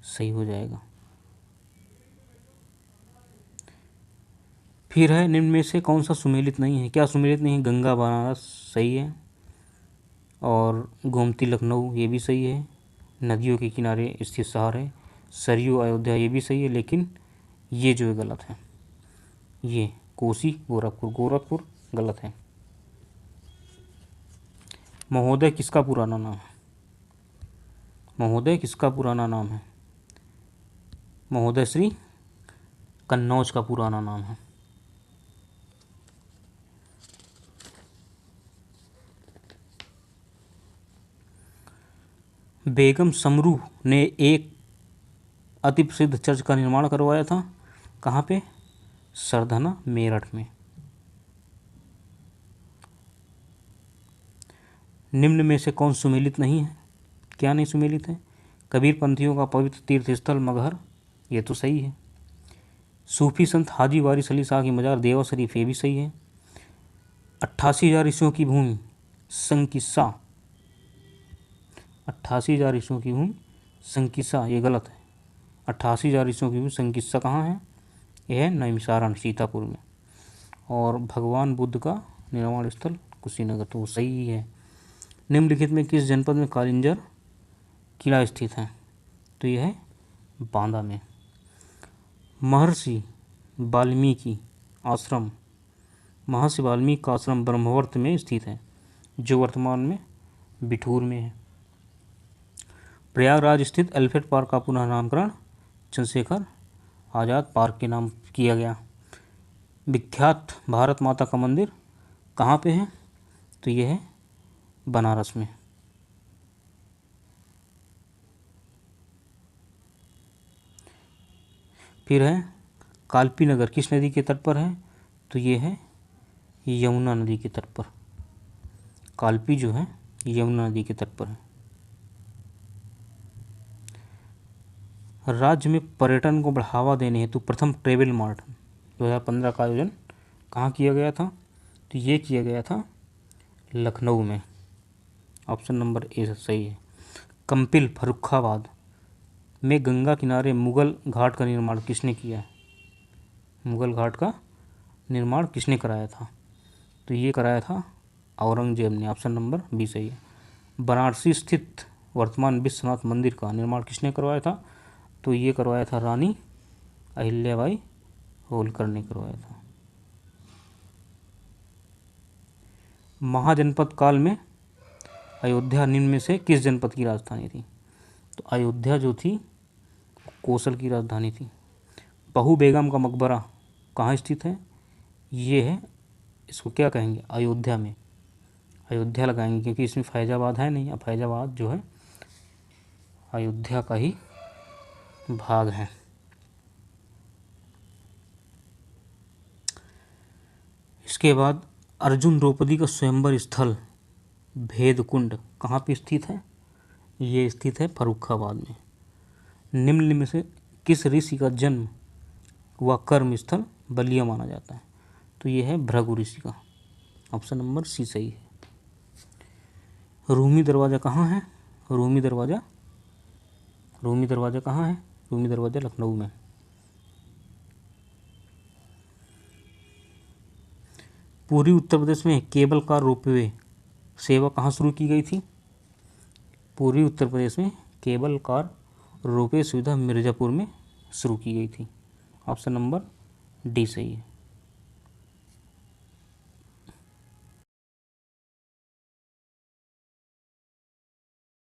सही हो जाएगा। फिर है निम्न में से कौन सा सुमेलित नहीं है? क्या सुमेलित नहीं है? गंगा बनारस सही है, और गोमती लखनऊ ये भी सही है, नदियों के किनारे स्थित शहर है। सरयू अयोध्या ये भी सही है, लेकिन ये जो है गलत है, ये कोसी गोरखपुर, गोरखपुर गलत है। महोदय किसका पुराना नाम है? महोदय किसका पुराना नाम है? महोदय श्री कन्नौज का पुराना नाम है। बेगम समरू ने एक अति प्रसिद्ध चर्च का निर्माण करवाया था, कहाँ पे? सरधना मेरठ में। निम्न में से कौन सुमेलित नहीं है? क्या नहीं सुमेलित है? कबीर पंथियों का पवित्र तीर्थ स्थल मगहर ये तो सही है। सूफी संत हाजी वारिस अली शाह की मजार देवा शरीफ ये भी सही है। 88,000 ईस्वियों की भूमि संकिस्सा, 88,000 ईस्वियों की भूमि संकिस्सा ये गलत है। 88,000 ईस्वियों की भूमि संकिस्सा कहाँ है? यह है नैमिषारण्य सीतापुर में। और भगवान बुद्ध का निर्माण स्थल कुशीनगर तो सही है। निम्नलिखित में किस जनपद में कालिंजर किला स्थित है? तो यह है बांदा में। महर्षि वाल्मीकि आश्रम, महर्षि वाल्मीकि का आश्रम ब्रह्मवर्त में स्थित है, जो वर्तमान में बिठूर में है। प्रयागराज स्थित एलिफेंट पार्क का पुनः नामकरण चंद्रशेखर आज़ाद पार्क के नाम किया गया। विख्यात भारत माता का मंदिर कहाँ पे है? तो यह है बनारस में। फिर है कालपी नगर किस नदी के तट पर है? तो ये है यमुना नदी के तट पर। कालपी जो है यमुना नदी के तट पर है। राज्य में पर्यटन को बढ़ावा देने हेतु प्रथम ट्रेवल मार्ट 2015 का आयोजन कहाँ किया गया था? तो ये किया गया था लखनऊ में। ऑप्शन नंबर ए सही है। कंपिल फर्रुखाबाद में गंगा किनारे मुगल घाट का निर्माण किसने किया है? मुगल घाट का निर्माण किसने कराया था? तो ये कराया था औरंगजेब ने। ऑप्शन नंबर बी सही है। वाराणसी स्थित वर्तमान विश्वनाथ मंदिर का निर्माण किसने करवाया था? तो ये करवाया था रानी अहिल्याबाई होलकर ने करवाया था। महाजनपद काल में अयोध्या निम्न में से किस जनपद की राजधानी थी? तो अयोध्या जो थी कोसल की राजधानी थी। बहू बेगम का मकबरा कहाँ स्थित है? ये है, इसको क्या कहेंगे? अयोध्या में। अयोध्या लगाएंगे क्योंकि इसमें फैजाबाद है नहीं। अब फैजाबाद जो है अयोध्या का ही भाग है। इसके बाद अर्जुन द्रौपदी का स्वयंवर स्थल भेदकुंड कहाँ पे स्थित है? ये स्थित है फर्रुखाबाद में। निम्न में से किस ऋषि का जन्म व कर्म स्थल बलिया माना जाता है। तो ये है भृगु ऋषि का, ऑप्शन नंबर सी सही है। रूमी दरवाज़ा कहाँ है? रूमी दरवाज़ा कहाँ है? रूमी दरवाज़ा लखनऊ में। पूर्वी उत्तर प्रदेश में केबल कार रोपवे सेवा कहाँ शुरू की गई थी? पूर्वी उत्तर प्रदेश में केबल कार रोपवे सुविधा मिर्ज़ापुर में शुरू की गई थी। ऑप्शन नंबर डी सही है।